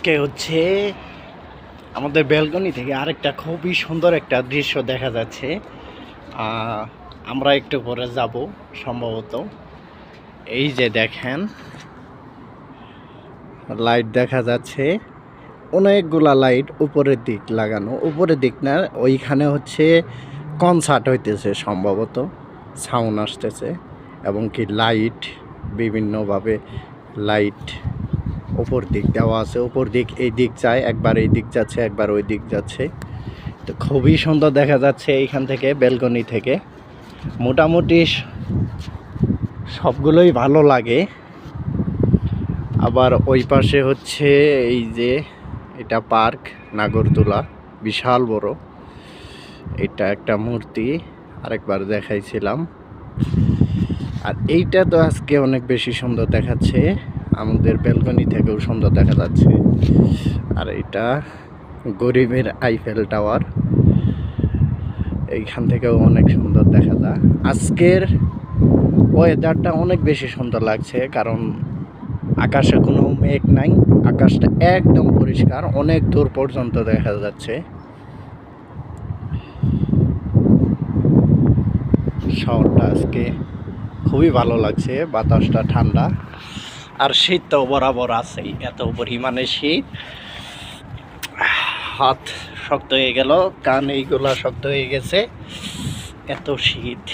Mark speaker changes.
Speaker 1: আজকে হচ্ছে আমাদের ব্যালকনি থেকে আরেকটা খুবই সুন্দর একটা দৃশ্য দেখা যাচ্ছে। আমরা একটু পরে যাব সম্ভবত। এই যে দেখেন, লাইট দেখা যাচ্ছে, অনেকগুলা লাইট উপরের দিক লাগানো। উপরের দিক না, ওইখানে হচ্ছে কনসার্ট হইতেছে সম্ভবত, সাউন্ড আসতেছে এবং কি লাইট বিভিন্নভাবে লাইট উপর দিক দেওয়া আছে। উপর দিক এই দিক যায়, একবার এই দিক যাচ্ছে, একবার ওই দিক যাচ্ছে। তো খুবই সুন্দর দেখা যাচ্ছে এইখান থেকে, ব্যালকনি থেকে। মোটামুটি সবগুলোই ভালো লাগে। আবার ওই পাশে হচ্ছে এই যে এটা পার্ক, নাগরদোলা, বিশাল বড়। এটা একটা মূর্তি, আরেকবার দেখাইছিলাম। আর এইটা তো আজকে অনেক বেশি সুন্দর দেখাচ্ছে, আমাদের ব্যালকনি থেকেও সুন্দর দেখা যাচ্ছে। আর এটা গরিবের আইফেল টাওয়ার, এইখান থেকেও অনেক সুন্দর দেখা যায়। আজকের ওয়েদারটা অনেক বেশি সুন্দর লাগছে, কারণ আকাশে কোনো মেঘ নাই, আকাশটা একদম পরিষ্কার, অনেক দূর পর্যন্ত দেখা যাচ্ছে। শহরটা আজকে খুবই ভালো লাগছে, বাতাসটা ঠান্ডা। আর শীত তো বরাবর আছেই, এত পরিমাণে শীত, হাত শক্ত হয়ে গেল, কান এইগুলা শক্ত হয়ে গেছে, এত শীত।